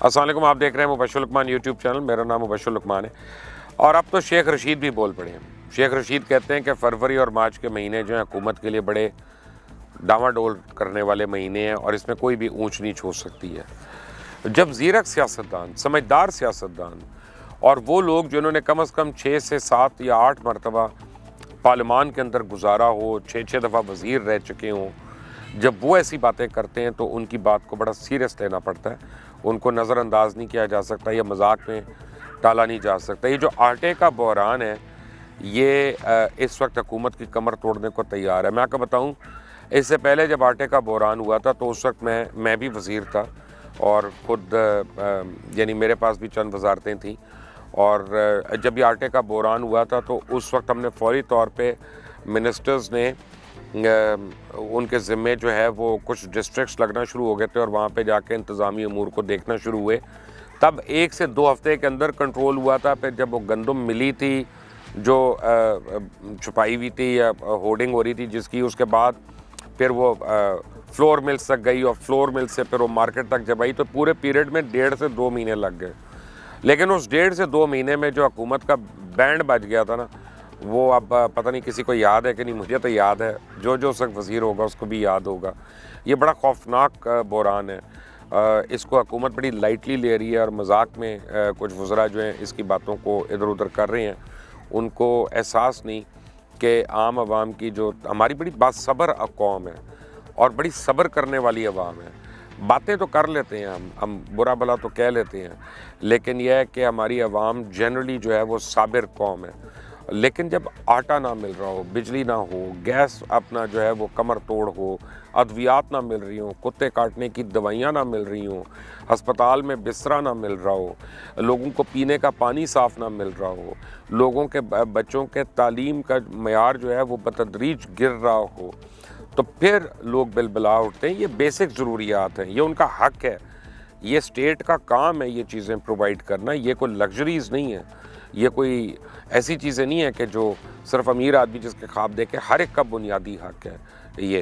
السلام علیکم، آپ دیکھ رہے ہیں مبشر لقمان یوٹیوب چینل. میرا نام مبشر لقمان ہے. اور اب تو شیخ رشید بھی بول پڑے ہیں. شیخ رشید کہتے ہیں کہ فروری اور مارچ کے مہینے جو ہیں حکومت کے لیے بڑے ڈاواں ڈول کرنے والے مہینے ہیں اور اس میں کوئی بھی اونچ نیچ ہو سکتی ہے. جب زیرک سیاستدان، سمجھدار سیاستدان اور وہ لوگ جنہوں نے کم از کم 6 سے 7 یا 8 مرتبہ پارلیمان کے اندر گزارا ہو، 6 دفعہ وزیر رہ چکے ہوں، جب وہ ایسی باتیں کرتے ہیں تو ان کی بات کو بڑا سیریس لینا پڑتا ہے. ان کو نظر انداز نہیں کیا جا سکتا یا مذاق میں ٹالا نہیں جا سکتا. یہ جو آٹے کا بحران ہے یہ اس وقت حکومت کی کمر توڑنے کو تیار ہے. میں آپ کو بتاؤں، اس سے پہلے جب آٹے کا بحران ہوا تھا تو اس وقت میں بھی وزیر تھا اور خود یعنی میرے پاس بھی چند وزارتیں تھیں. اور جب یہ آٹے کا بحران ہوا تھا تو اس وقت ہم نے فوری طور پہ منسٹرز نے ان کے ذمے جو ہے وہ کچھ ڈسٹرکٹس لگنا شروع ہو گئے تھے اور وہاں پہ جا کے انتظامی امور کو دیکھنا شروع ہوئے. تب 1 سے 2 ہفتے کے اندر کنٹرول ہوا تھا. پھر جب وہ گندم ملی تھی جو چھپائی ہوئی تھی یا ہورڈنگ ہو رہی تھی جس کی، اس کے بعد پھر وہ فلور ملز تک گئی اور فلور ملز سے پھر وہ مارکیٹ تک جب آئی تو پورے پیریڈ میں 1.5 سے 2 مہینے لگ گئے. لیکن اس 1.5 سے 2 مہینے میں جو حکومت کا بینڈ بج گیا تھا نا، وہ اب پتہ نہیں کسی کو یاد ہے کہ نہیں. مجھے تو یاد ہے، جو اس وقت وزیر ہوگا اس کو بھی یاد ہوگا. یہ بڑا خوفناک بحران ہے. اس کو حکومت بڑی لائٹلی لے رہی ہے اور مذاق میں کچھ وزراء جو ہیں اس کی باتوں کو ادھر ادھر کر رہے ہیں. ان کو احساس نہیں کہ عام عوام کی، جو ہماری بڑی باصبر قوم ہے اور بڑی صبر کرنے والی عوام ہے. باتیں تو کر لیتے ہیں ہم برا بھلا تو کہہ لیتے ہیں، لیکن یہ ہے کہ ہماری عوام جنرلی جو ہے وہ صابر قوم ہے. لیکن جب آٹا نہ مل رہا ہو، بجلی نہ ہو، گیس اپنا جو ہے وہ کمر توڑ ہو، ادویات نہ مل رہی ہوں، کتے کاٹنے کی دوائیاں نہ مل رہی ہوں، ہسپتال میں بستر نہ مل رہا ہو، لوگوں کو پینے کا پانی صاف نہ مل رہا ہو، لوگوں کے بچوں کے تعلیم کا معیار جو ہے وہ بتدریج گر رہا ہو، تو پھر لوگ بلبلا اٹھتے ہیں. یہ بیسک ضروریات ہیں، یہ ان کا حق ہے. یہ اسٹیٹ کا کام ہے یہ چیزیں پرووائڈ کرنا. یہ کوئی لگژریز نہیں ہے، یہ کوئی ایسی چیزیں نہیں ہیں کہ جو صرف امیر آدمی جس کے خواب دیکھے. ہر ایک کا بنیادی حق ہے یہ.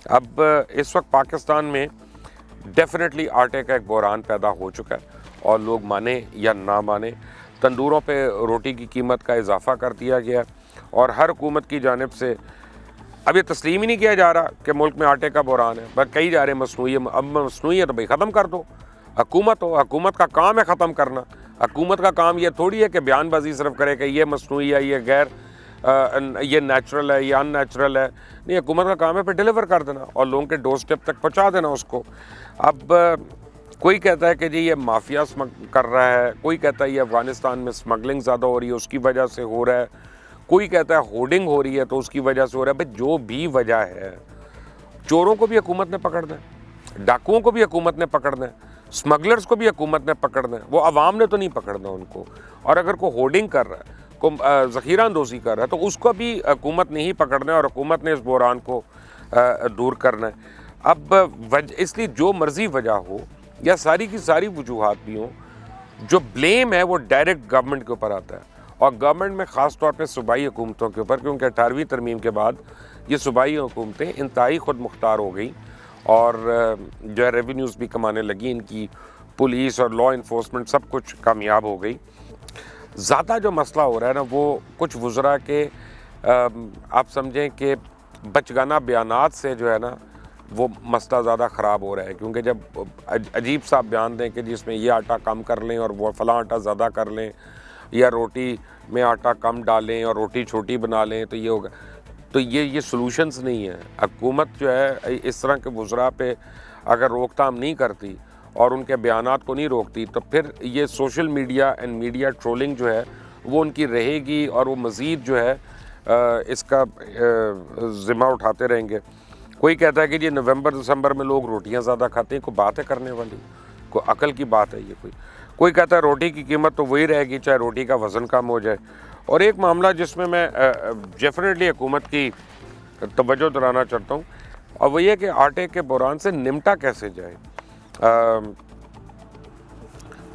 اب اس وقت پاکستان میں ڈیفینیٹلی آٹے کا ایک بحران پیدا ہو چکا ہے اور لوگ مانے یا نہ مانے تندوروں پہ روٹی کی قیمت کا اضافہ کر دیا گیا اور ہر حکومت کی جانب سے اب یہ تسلیم ہی نہیں کیا جا رہا کہ ملک میں آٹے کا بحران ہے. بس کہی جا رہے ہیں مصنوعی. اب مصنوعی ہے تو بھائی ختم کر دو. حکومت ہو، حکومت کا کام ہے ختم کرنا. حکومت کا کام یہ تھوڑی ہے کہ بیان بازی صرف کرے کہ یہ مصنوعی ہے، یہ غیر یہ نیچرل ہے، یہ ان نیچرل ہے. نہیں، حکومت کا کام ہے پھر ڈیلیور کر دینا اور لوگوں کے ڈور سٹیپ تک پہنچا دینا اس کو. اب کوئی کہتا ہے کہ جی یہ مافیا کر رہا ہے، کوئی کہتا ہے یہ افغانستان میں اسمگلنگ زیادہ ہو رہی ہے اس کی وجہ سے ہو رہا ہے، کوئی کہتا ہے ہورڈنگ ہو رہی ہے تو اس کی وجہ سے ہو رہا ہے. بھائی جو بھی وجہ ہے، چوروں کو بھی حکومت نے پکڑنا ہے، ڈاکوؤں کو بھی حکومت نے پکڑنا ہے، اسمگلرز کو بھی حکومت نے پکڑنا ہے. وہ عوام نے تو نہیں پکڑنا ان کو. اور اگر کوئی ہورڈنگ کر رہا ہے، کوئی ذخیرہ اندوزی کر رہا ہے تو اس کو بھی حکومت نے ہی پکڑنا ہے اور حکومت نے اس بحران کو دور کرنا ہے. اب اس لیے جو مرضی وجہ ہو یا ساری کی ساری وجوہات بھی ہوں، جو بلیم ہے وہ ڈائریکٹ گورنمنٹ کے اوپر آتا ہے اور گورنمنٹ میں خاص طور پہ صوبائی حکومتوں کے اوپر، کیونکہ 18ویں ترمیم کے بعد یہ صوبائی حکومتیں انتہائی خود مختار ہو گئی اور جو ہے ریونیوز بھی کمانے لگی. ان کی پولیس اور لا انفورسمنٹ سب کچھ کامیاب ہو گئی. زیادہ جو مسئلہ ہو رہا ہے نا وہ کچھ وزراء کے آپ سمجھیں کہ بچگانہ بیانات سے جو ہے نا وہ مسئلہ زیادہ خراب ہو رہا ہے. کیونکہ جب عجیب سا بیان دیں کہ جس میں یہ آٹا کم کر لیں اور وہ فلاں آٹا زیادہ کر لیں، یا روٹی میں آٹا کم ڈالیں اور روٹی چھوٹی بنا لیں تو یہ ہوگا، تو یہ سلوشنز نہیں ہیں. حکومت جو ہے اس طرح کے وزراء پہ اگر روک تھام نہیں کرتی اور ان کے بیانات کو نہیں روکتی تو پھر یہ social media and media trolling جو ہے وہ ان کی رہے گی اور وہ مزید جو ہے اس کا ذمہ اٹھاتے رہیں گے. کوئی کہتا ہے کہ یہ نومبر دسمبر میں لوگ روٹیاں زیادہ کھاتے ہیں. کوئی بات ہے کرنے والی؟ کوئی عقل کی بات ہے یہ؟ کوئی کہتا ہے روٹی کی قیمت تو وہی رہے گی چاہے روٹی کا وزن کم ہو جائے. اور ایک معاملہ جس میں ڈیفینیٹلی حکومت کی توجہ دلانا چاہتا ہوں اور وہ یہ کہ آٹے کے بحران سے نمٹا کیسے جائے.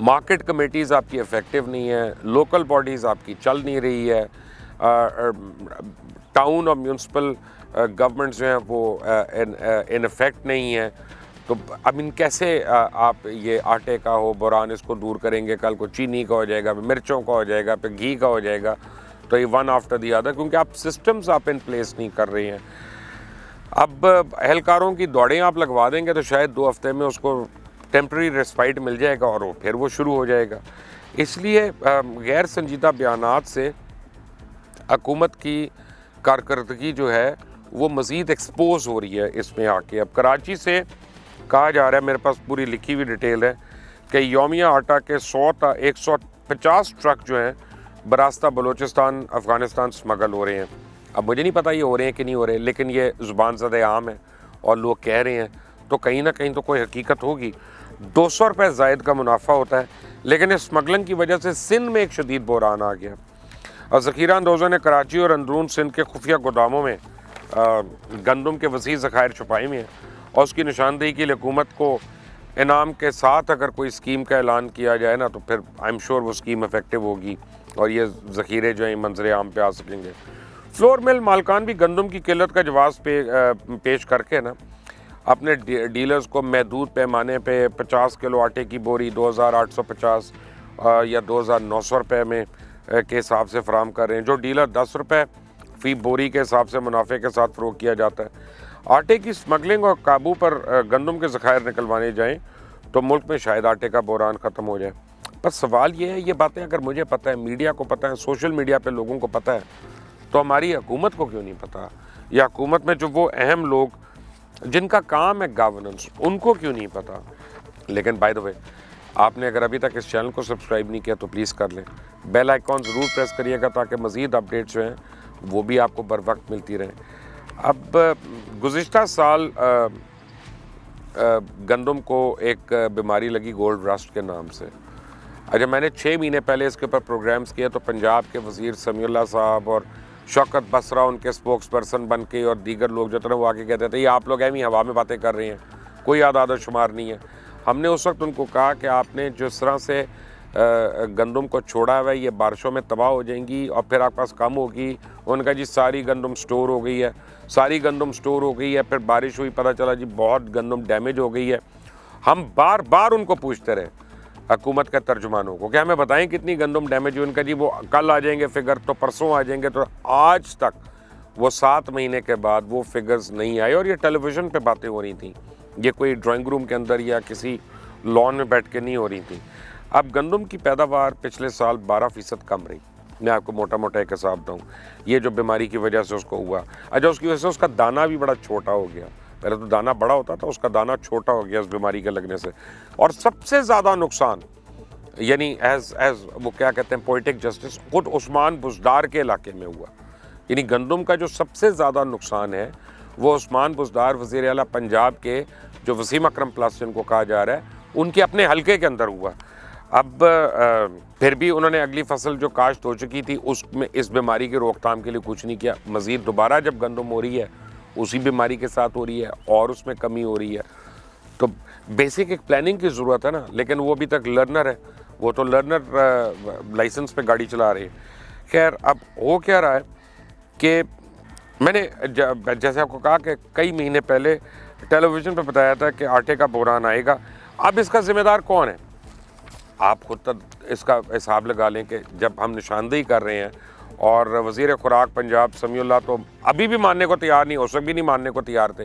مارکیٹ کمیٹیز آپ کی افیکٹو نہیں ہے، لوکل باڈیز آپ کی چل نہیں رہی ہے، ٹاؤن اور میونسپل گورنمنٹس جو ہیں وہ ان افیکٹ نہیں ہیں. تو اب ان کیسے آپ یہ آٹے کا ہو بحران اس کو دور کریں گے؟ کل کو چینی کا ہو جائے گا، مرچوں کا ہو جائے گا، پھر گھی کا ہو جائے گا، تو یہ ون آفٹر دی ادر، کیونکہ آپ سسٹمز آپ ان پلیس نہیں کر رہے ہیں۔ اب اہلکاروں کی دوڑیں آپ لگوا دیں گے تو شاید 2 ہفتے میں اس کو ٹیمپرری ریسپائٹ مل جائے گا اور پھر وہ شروع ہو جائے گا۔ اس لیے غیر سنجیدہ بیانات سے حکومت کی کارکردگی جو ہے وہ مزید ایکسپوز ہو رہی ہے اس میں آ کے۔ اب کراچی سے کہا جا رہا ہے، میرے پاس پوری لکھی ہوئی ڈیٹیل ہے، کہ یومیہ آٹا کے 150 ٹرک جو ہیں براستہ بلوچستان افغانستان سمگل ہو رہے ہیں۔ اب مجھے نہیں پتہ یہ ہو رہے ہیں کہ نہیں ہو رہے، لیکن یہ زبان زد عام ہے اور لوگ کہہ رہے ہیں، تو کہیں نہ کہیں تو کوئی حقیقت ہوگی۔ 200 روپے زائد کا منافع ہوتا ہے، لیکن اس اسمگلنگ کی وجہ سے سندھ میں ایک شدید بحران آ گیا، اور ذخیرہ اندوزوں نے کراچی اور اندرون سندھ کے خفیہ گوداموں میں گندم کے وسیع ذخائر چھپائے ہوئے ہیں، اور اس کی نشاندہی کے لیے حکومت کو انعام کے ساتھ اگر کوئی اسکیم کا اعلان کیا جائے نا، تو پھر آئی ایم شیور وہ اسکیم افیکٹو ہوگی اور یہ ذخیرے جو ہیں منظر عام پہ آ سکیں گے۔ فلور مل مالکان بھی گندم کی قلت کا جواز پیش کر کے نا اپنے ڈیلرز کو محدود پیمانے پہ 50 کلو آٹے کی بوری 2850 یا 2900 روپے میں کے حساب سے فراہم کر رہے ہیں، جو ڈیلر 10 روپے فی بوری کے حساب سے منافع کے ساتھ فروخت کیا جاتا ہے۔ آٹے کی اسمگلنگ اور قابو پر گندم کے ذخائر نکلوانے جائیں تو ملک میں شاید آٹے کا بحران ختم ہو جائے۔ پر سوال یہ ہے، یہ باتیں اگر مجھے پتہ ہے، میڈیا کو پتہ ہے، سوشل میڈیا پہ لوگوں کو پتہ ہے، تو ہماری حکومت کو کیوں نہیں پتہ؟ یا حکومت میں جو وہ اہم لوگ جن کا کام ہے گورننس، ان کو کیوں نہیں پتہ؟ لیکن بائی دا وے، آپ نے اگر ابھی تک اس چینل کو سبسکرائب نہیں کیا تو پلیز کر لیں، بیل آئیکن ضرور پریس کریے گا تاکہ مزید اپڈیٹس جو ہیں وہ بھی آپ کو بر وقت ملتی رہیں۔ اب گزشتہ سال گندم کو ایک بیماری لگی گولڈ رسٹ کے نام سے۔ اچھا، میں نے 6 مہینے پہلے اس کے اوپر پروگرامز کیا تو پنجاب کے وزیر سمیع اللہ صاحب اور شوکت بسرا ان کے سپوکس پرسن بن کے اور دیگر لوگ جو تھے وہ آ کے کہتے تھے یہ آپ لوگ ایویں ہوا میں باتیں کر رہے ہیں، کوئی عدد و شمار نہیں ہے۔ ہم نے اس وقت ان کو کہا کہ آپ نے جس طرح سے گندم کو چھوڑا ہوا ہے یہ بارشوں میں تباہ ہو جائیں گی اور پھر آپ کے پاس کم ہوگی۔ ان کا جی ساری گندم سٹور ہو گئی ہے، ساری گندم سٹور ہو گئی ہے، پھر بارش ہوئی، پتہ چلا جی بہت گندم ڈیمیج ہو گئی ہے۔ ہم بار بار ان کو پوچھتے رہے حکومت کے ترجمانوں کو کہ ہمیں بتائیں کتنی گندم ڈیمیج ہوئی۔ ان کا جی وہ کل آ جائیں گے فگر، تو پرسوں آ جائیں گے، تو آج تک وہ 7 مہینے کے بعد وہ فگرز نہیں آئے، اور یہ ٹیلی ویژن پہ باتیں ہو رہی تھیں، یہ کوئی ڈرائنگ روم کے اندر یا کسی لان میں بیٹھ کے نہیں ہو رہی تھیں۔ اب گندم کی پیداوار پچھلے سال 12% کم رہی، میں آپ کو موٹا موٹا ایک حساب دوں، یہ جو بیماری کی وجہ سے اس کو ہوا۔ اچھا، اس کی وجہ سے اس کا دانہ بھی بڑا چھوٹا ہو گیا، پہلے تو دانہ بڑا ہوتا تھا، اس کا دانہ چھوٹا ہو گیا اس بیماری کے لگنے سے۔ اور سب سے زیادہ نقصان یعنی ایز وہ کیا کہتے ہیں پوئٹک جسٹس، خود عثمان بزدار کے علاقے میں ہوا۔ یعنی گندم کا جو سب سے زیادہ نقصان ہے وہ عثمان بزدار وزیر اعلیٰ پنجاب کے جو وسیم اکرم پلس جن کو کہا جا رہا ہے ان کے اپنے حلقے کے اندر ہوا۔ اب پھر بھی انہوں نے اگلی فصل جو کاشت ہو چکی تھی اس میں اس بیماری کی روک تھام کے لیے کچھ نہیں کیا۔ مزید دوبارہ جب گندم ہو رہی ہے اسی بیماری کے ساتھ ہو رہی ہے اور اس میں کمی ہو رہی ہے، تو بیسک ایک پلاننگ کی ضرورت ہے نا، لیکن وہ ابھی تک لرنر ہے، وہ تو لرنر لائسنس پہ گاڑی چلا رہی ہے۔ خیر، اب ہو کیا رہا ہے کہ میں نے جیسے آپ کو کہا کہ کئی مہینے پہلے ٹیلی ویژن پہ بتایا تھا کہ آٹے کا بحران آئے گا۔ اب اس کا ذمہ دار کون ہے؟ آپ خود اس کا حساب لگا لیں کہ جب ہم نشاندہی کر رہے ہیں اور وزیر خوراک پنجاب سمیع اللہ تو ابھی بھی ماننے کو تیار نہیں، اس وقت بھی نہیں ماننے کو تیار تھے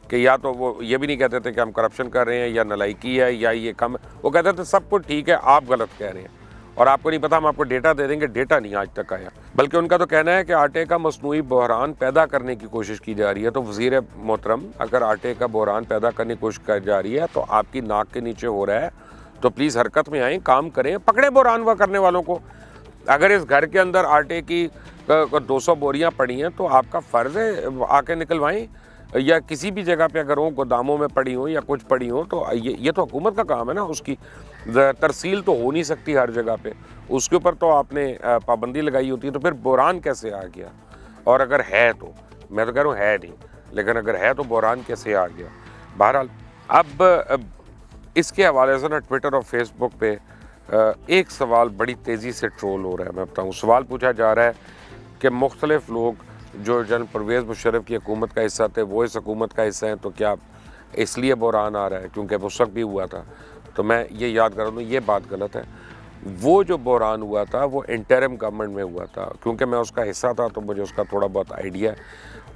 کہ یا تو وہ یہ بھی نہیں کہتے تھے کہ ہم کرپشن کر رہے ہیں یا نالائکی ہے یا یہ کم ہے، وہ کہتے تھے سب کچھ ٹھیک ہے، آپ غلط کہہ رہے ہیں اور آپ کو نہیں پتا، ہم آپ کو ڈیٹا دے دیں گے۔ ڈیٹا نہیں آج تک آیا، بلکہ ان کا تو کہنا ہے کہ آٹے کا مصنوعی بحران پیدا کرنے کی کوشش کی جا رہی ہے۔ تو وزیر محترم، اگر آٹے کا بحران پیدا کرنے کی کوشش کی جا رہی ہے تو آپ کی ناک کے نیچے ہو رہا ہے، تو پلیز حرکت میں آئیں، کام کریں، پکڑے بحران ہوا کرنے والوں کو۔ اگر اس گھر کے اندر آٹے کی 200 بوریاں پڑی ہیں تو آپ کا فرض ہے آ کے نکلوائیں، یا کسی بھی جگہ پہ اگر ہوں گوداموں میں پڑی ہوں یا کچھ پڑی ہوں تو یہ تو حکومت کا کام ہے نا، اس کی ترسیل تو ہو نہیں سکتی ہر جگہ پہ، اس کے اوپر تو آپ نے پابندی لگائی ہوتی ہے۔ تو پھر بحران کیسے آ گیا؟ اور اگر ہے تو میں تو کہہ رہا ہوں ہے نہیں، لیکن اگر ہے تو بحران کیسے آ گیا؟ بہرحال اب اس کے حوالے سے نا ٹویٹر اور فیس بک پہ ایک سوال بڑی تیزی سے ٹرول ہو رہا ہے۔ میں بتاؤں، سوال پوچھا جا رہا ہے کہ مختلف لوگ جو جنرل پرویز مشرف کی حکومت کا حصہ تھے وہ اس حکومت کا حصہ ہیں، تو کیا اس لیے بحران آ رہا ہے کیونکہ اس وقت بھی ہوا تھا. تو میں یہ یاد کر رہا ہوں یہ بات غلط ہے. وہ جو بحران ہوا تھا وہ انٹرم گورنمنٹ میں ہوا تھا, کیونکہ میں اس کا حصہ تھا تو مجھے اس کا تھوڑا بہت آئیڈیا ہے.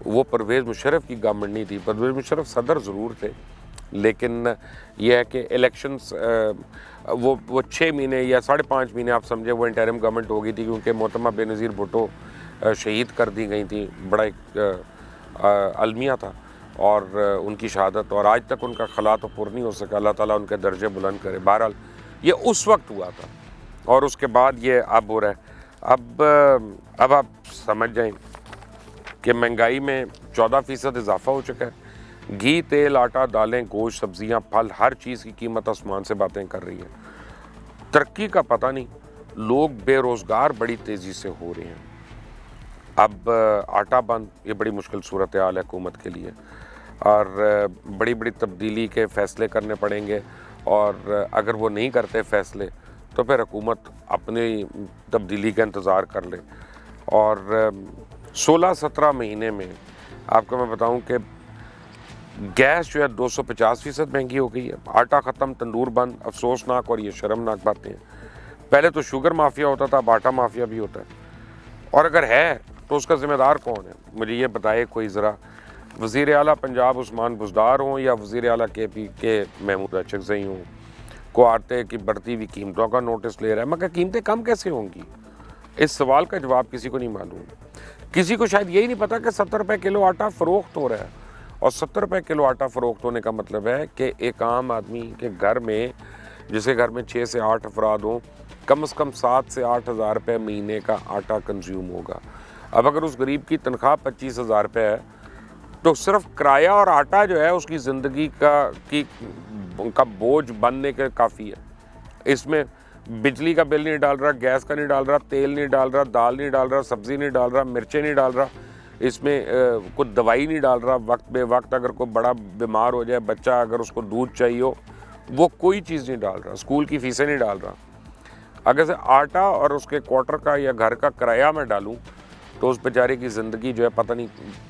وہ پرویز مشرف کی گورنمنٹ نہیں تھی. پرویز مشرف صدر ضرور تھے, لیکن یہ ہے کہ الیکشنز وہ 6 مہینے یا 5.5 مہینے آپ سمجھے وہ انٹرم گورنمنٹ ہو گئی تھی, کیونکہ محترمہ بے نظیر بھٹو شہید کر دی گئی تھیں. بڑا ایک المیہ تھا اور ان کی شہادت, اور آج تک ان کا خلا تو پر نہیں ہو سکا. اللہ تعالیٰ ان کے درجے بلند کرے. بہرحال یہ اس وقت ہوا تھا اور اس کے بعد یہ اب ہو رہا ہے. اب آپ سمجھ جائیں کہ مہنگائی میں 14% اضافہ ہو چکا ہے. گھی, تیل, آٹا, دالیں, گوشت, سبزیاں, پھل, ہر چیز کی قیمت آسمان سے باتیں کر رہی ہے. ترقی کا پتہ نہیں. لوگ بے روزگار بڑی تیزی سے ہو رہے ہیں. اب آٹا بند, یہ بڑی مشکل صورتحال ہے حکومت کے لیے, اور بڑی بڑی تبدیلی کے فیصلے کرنے پڑیں گے, اور اگر وہ نہیں کرتے فیصلے تو پھر حکومت اپنی تبدیلی کا انتظار کر لے. اور 16-17 مہینے میں آپ کو میں بتاؤں کہ گیس جو ہے 250% مہنگی ہو گئی ہے. آٹا ختم, تندور بند. افسوسناک اور یہ شرمناک باتیں ہیں. پہلے تو شوگر مافیا ہوتا تھا, اب آٹا مافیا بھی ہوتا ہے. اور اگر ہے تو اس کا ذمہ دار کون ہے؟ مجھے یہ بتائے کوئی ذرا. وزیر اعلیٰ پنجاب عثمان بزدار ہوں یا وزیر اعلیٰ کے پی کے محمود اچکزئی ہوں, کو آتے کہ بڑھتی ہوئی قیمتوں کا نوٹس لے رہا ہے. مگر قیمتیں کم کیسے ہوں گی؟ اس سوال کا جواب کسی کو نہیں معلوم. کسی کو شاید یہی نہیں پتا کہ 70 روپے کلو آٹا فروخت ہو رہا ہے, اور 70 روپے کلو آٹا فروخت ہونے کا مطلب ہے کہ ایک عام آدمی کے گھر میں, جس کے گھر میں 6 سے 8 افراد ہوں, کم از کم 7 سے 8 ہزار روپے مہینے کا آٹا کنزیوم ہوگا. اب اگر اس غریب کی تنخواہ 25,000 روپے ہے تو صرف کرایہ اور آٹا جو ہے اس کی زندگی کا بوجھ بننے کے کافی ہے. اس میں بجلی کا بل نہیں ڈال رہا, گیس کا نہیں ڈال رہا, تیل نہیں ڈال رہا, دال نہیں ڈال رہا, سبزی نہیں ڈال رہا, مرچیں نہیں ڈال رہا, اس میں کوئی دوائی نہیں ڈال رہا. وقت بے وقت اگر کوئی بڑا بیمار ہو جائے, بچہ اگر اس کو دودھ چاہیے ہو, وہ کوئی چیز نہیں ڈال رہا. اسکول کی فیسیں نہیں ڈال رہا. اگر سے آٹا اور اس کے کوارٹر کا یا گھر کا کرایہ میں ڈالوں تو اس بیچارے کی زندگی جو ہے پتہ نہیں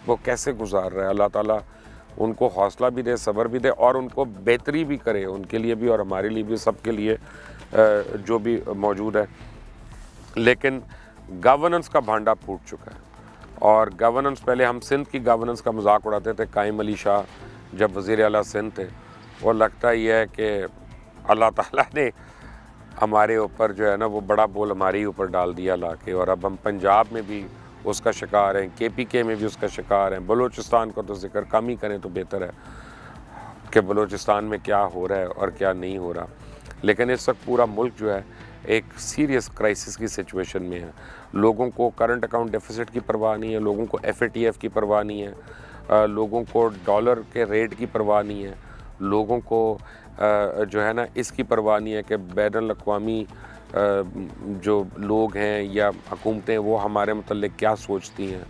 وہ کیسے گزار رہا ہے. اللہ تعالیٰ ان کو حوصلہ بھی دے, صبر بھی دے, اور ان کو بہتری بھی کرے, ان کے لیے بھی اور ہمارے لیے بھی, سب کے لیے جو بھی موجود ہے. لیکن گورننس کا بھانڈا پھوٹ چکا ہے. اور گورننس, پہلے ہم سندھ کی گورننس کا مذاق اڑاتے تھے. قائم علی شاہ جب وزیر اعلیٰ سندھ تھے, وہ لگتا یہ ہے کہ اللہ تعالیٰ نے ہمارے اوپر جو ہے نا وہ بڑا بول ہمارے اوپر ڈال دیا لا کے, اور اب ہم پنجاب میں بھی اس کا شکار ہیں, KPK میں بھی اس کا شکار ہیں. بلوچستان کو تو ذکر کم ہی کریں تو بہتر ہے کہ بلوچستان میں کیا ہو رہا ہے اور کیا نہیں ہو رہا. لیکن اس وقت پورا ملک جو ہے ایک سیریس کرائسس کی سچویشن میں ہے. لوگوں کو کرنٹ اکاؤنٹ ڈیفیسٹ کی پرواہ نہیں ہے, لوگوں کو FATF کی پرواہ نہیں ہے, لوگوں کو ڈالر کے ریٹ کی پرواہ نہیں ہے, لوگوں کو جو ہے نا اس کی پرواہ نہیں ہے کہ بین الاقوامی جو لوگ ہیں یا حکومتیں وہ ہمارے متعلق کیا سوچتی ہیں.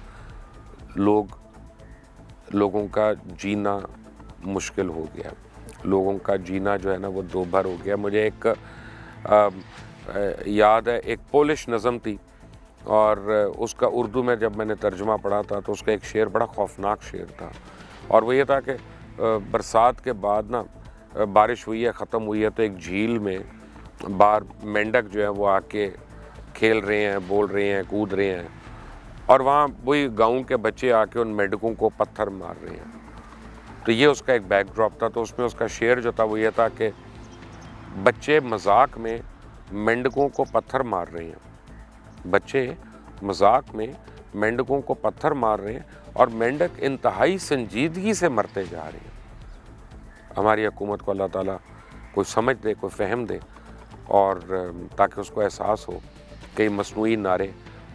لوگوں کا جینا مشکل ہو گیا, لوگوں کا جینا جو ہے نا وہ دوبھر ہو گیا. مجھے ایک یاد ہے, ایک پولش نظم تھی, اور اس کا اردو میں جب میں نے ترجمہ پڑھا تھا تو اس کا ایک شعر بڑا خوفناک شعر تھا, اور وہ یہ تھا کہ برسات کے بعد نا بارش ہوئی ہے, ختم ہوئی ہے, تو ایک جھیل میں باہر مینڈک جو ہے وہ آ کے کھیل رہے ہیں, بول رہے ہیں, کود رہے ہیں, اور وہاں وہی گاؤں کے بچے آ کے ان مینڈکوں کو پتھر مار رہے ہیں. تو یہ اس کا ایک بیک ڈراپ تھا. تو اس میں اس کا شعر جو تھا وہ یہ تھا کہ بچے مذاق میں مینڈکوں کو پتھر مار رہے ہیں, بچے مذاق میں مینڈکوں کو پتھر مار رہے ہیں, اور مینڈک انتہائی سنجیدگی سے مرتے جا رہے ہیں. ہماری حکومت کو اللہ تعالیٰ کوئی سمجھ دے, کوئی فہم دے, اور تاکہ اس کو احساس ہو کہ مصنوعی نعرے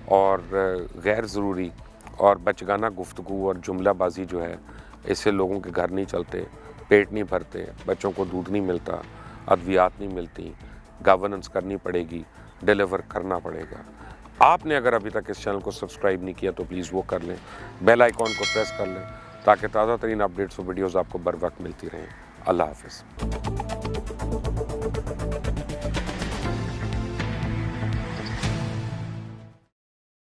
اور غیر ضروری اور بچگانہ گفتگو اور جملہ بازی جو ہے, اس سے لوگوں کے گھر نہیں چلتے, پیٹ نہیں بھرتے, بچوں کو دودھ نہیں ملتا, ادویات نہیں ملتی. گورننس کرنی پڑے گی, ڈیلیور کرنا پڑے گا. آپ نے اگر ابھی تک اس چینل کو سبسکرائب نہیں کیا تو پلیز وہ کر لیں, بیل آئیکن کو پریس کر لیں تاکہ تازہ ترین اپڈیٹس و ویڈیوز آپ کو بر وقت ملتی رہیں. اللہ حافظ.